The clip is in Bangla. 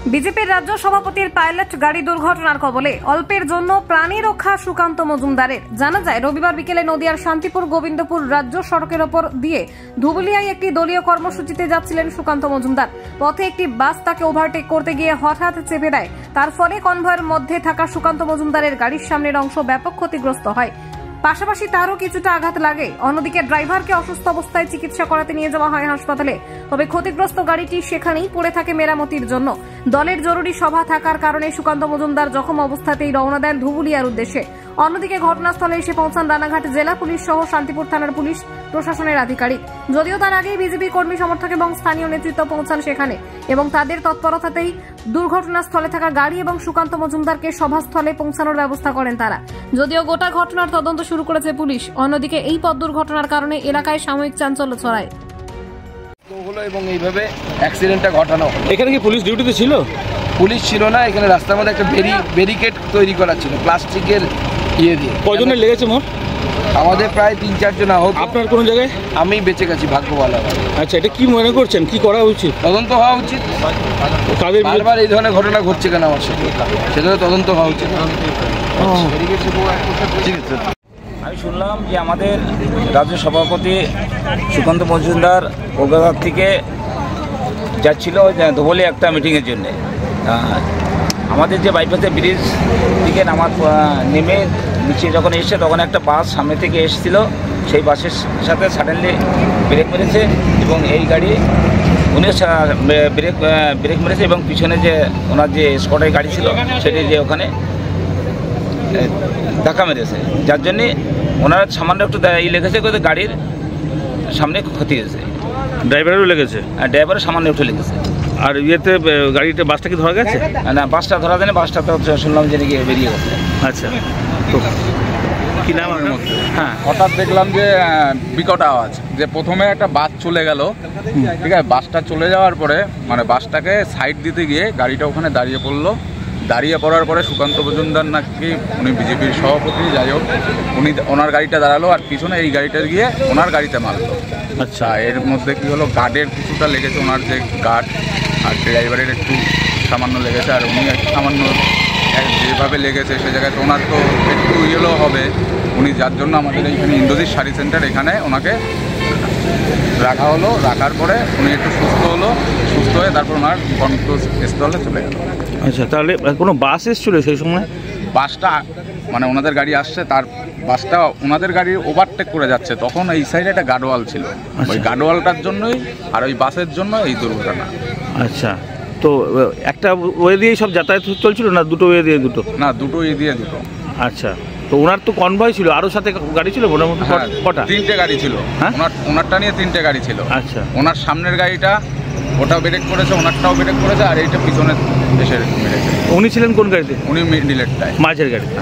বিজেপির রাজ্য সভাপতির পাইলট গাড়ি দুর্ঘটনার কবলে অল্পের জন্য প্রাণী রক্ষা সুকান্ত মজুমদারের। জানা যায়, রবিবার বিকেলে নদিয়ার শান্তিপুর গোবিন্দপুর রাজ্য সড়কের ওপর দিয়ে ধুবুলিয়ায় একটি দলীয় কর্মসূচিতে যাচ্ছিলেন সুকান্ত মজুমদার। পথে একটি বাস তাকে ওভারটেক করতে গিয়ে হঠাৎ চেপে দেয়। তার ফলে কনভয়ের মধ্যে থাকা সুকান্ত মজুমদারের গাড়ির সামনের অংশ ব্যাপক ক্ষতিগ্রস্ত হয়, পাশাপাশি তারও কিছুটা আঘাত লাগে। অন্যদিকে ড্রাইভারকে অসুস্থ অবস্থায় চিকিৎসা করাতে নিয়ে যাওয়া হয় হাসপাতালে। তবে ক্ষতিগ্রস্ত গাড়িটি সেখানেই পড়ে থাকে মেরামতির জন্য। দলের জরুরি সভা থাকার কারণে সুকান্ত মজুমদার জখম অবস্থাতেই রওনা দেন ধুবুলিয়ার উদ্দেশ্যে। অন্যদিকে ঘটনাস্থলে এসে পৌঁছান রানাঘাট জেলা পুলিশ সহ শান্তিপুর থানার পুলিশ প্রশাসনের আধিকারিক। যদিও তার আগেই বিজেপি কর্মী সমর্থক এবং স্থানীয় নেতৃত্ব পৌঁছান সেখানে এবং তাদের তৎপরতাতেই দুর্ঘটনাস্থলে থাকা গাড়ি এবং সুকান্ত মজুমদারকে সভাস্থলে পৌঁছানোর ব্যবস্থা করেন তারা। যদিও গোটা ঘটনার তদন্ত শুরু করেছে পুলিশ। অন্যদিকে এই পথ দুর্ঘটনার কারণে এলাকায় সাময়িক চাঞ্চল্য ছড়ায় এবং এইভাবে অ্যাক্সিডেন্টটা ঘটানো। এখানে কি পুলিশ ডিউটিতে ছিল? পুলিশ ছিল না, এখানে রাস্তার মধ্যে একটা ব্যারিকেড তৈরি করা ছিল প্লাস্টিকের ইয়ে দিয়ে। কজনের লেগেছে মোট? আমাদের প্রায় ৩-৪ জন আহত। আপনার কোন জায়গায়? আমি বেঁচে গেছি, ভাগ্য ভালো। আচ্ছা, এটা কি মনে করছেন, কি করা উচিত? তদন্ত হওয়া উচিত। বারবার এই ধরনের ঘটনা ঘটছে কেন আমার সাথে, সেটা তদন্ত হওয়া উচিত। আমি শুনলাম যে আমাদের রাজ্য সভাপতি সুকান্ত মজুমদার কলকাতা থেকে যাচ্ছিল ধুবুলিয়া একটা মিটিংয়ের জন্য। আমাদের যে বাইপাসে ব্রিজ থেকে নেমে নিচে যখন এসছে তখন একটা বাস সামনে থেকে এসেছিল। সেই বাসের সাথে সাডেনলি ব্রেক মেরেছে এবং এই গাড়ি উনি ব্রেক মেরেছে এবং পিছনে যে ওনার যে স্পটের গাড়ি ছিল সেটি যে ওখানে ধাক্কা মেরেছে, যার জন্যে ওনারা সামান্য একটু লেগেছে, গাড়ির সামনে ক্ষতি হয়েছে। ড্রাইভারেরও লেগেছে? ড্রাইভারের সামান্য একটু লেগেছে। আর ইয়েতে গাড়িটা বাসটা কি ধরা গেছে? না, বাসটা ধরা যায়নি, বাসটা তো শুনলাম যে নাকি বেরিয়ে গেছে। আচ্ছা, তো কি নাম আপনার? হ্যাঁ, হঠাৎ দেখলাম যে বিকট আওয়াজ, যে প্রথমে একটা বাস চলে গেল। ঠিক আছে, বাসটা চলে যাওয়ার পরে মানে বাসটাকে সাইড দিতে গিয়ে গাড়িটা ওখানে দাঁড়িয়ে পড়লো। দাঁড়িয়ে পড়ার পরে সুকান্ত মজুমদার নাকি, উনি বিজেপির সভাপতি, যাই হোক, ওনার গাড়িটা দাঁড়ালো আর পিছনে এই গাড়িটা গিয়ে ওনার গাড়িতে মারলো। আচ্ছা, এর মধ্যে কি হলো, গার্ডের কিছুটা লেগেছে, ওনার যে গার্ড, আর ড্রাইভারের একটু সামান্য লেগেছে। আর উনি একটু সামান্য যেভাবে লেগেছে সে জায়গায় তো ওনার তো একটু ইয়েলো হবে। উনি যার জন্য আমাদের এইখানে ইন্দ্রজিৎ শাড়ি সেন্টার, এখানে ওনাকে রাখা হলো। রাখার পরে উনি একটু সুস্থ হলো, সুস্থ হয়ে তারপর ওনার গন্তব্যস্থলে চলে গেল। আচ্ছা, তাহলে কোনো বাস এসেছিল সেই সময়? বাসটা মানে ওনাদের গাড়ি আসছে, তার বাসটা ওনাদের গাড়ি ওভারটেক করে যাচ্ছে, তখন এই সাইডে একটা গার্ডওয়াল ছিল। ওই গার্ডওয়ালটার জন্যই আর ওই বাসের জন্য এই দুর্ঘটনা। আচ্ছা, তো একটা ওয়ে দিয়েই সব যাতায়াত চলছিল না দুটো ওয়ে দিয়ে? না, দুটো ওয়ে দিয়ে দুটো। আচ্ছা, তো ওনার তো কনভয় ছিল, আরও সাথে গাড়ি ছিল মোটামুটি কটা? 3টে গাড়ি ছিল। হ্যাঁ, ওনারটা নিয়ে 3টে গাড়ি ছিল। আচ্ছা, ওনার সামনের গাড়িটা ওটাও ব্রেক করেছে, ওনারটাও ব্রেক করেছে, আর এইটা পিছনে এসে মেরেছে। উনি ছিলেন কোন গাড়িতে? উনি মিডিলেরটায়, মাঝের গাড়িতে।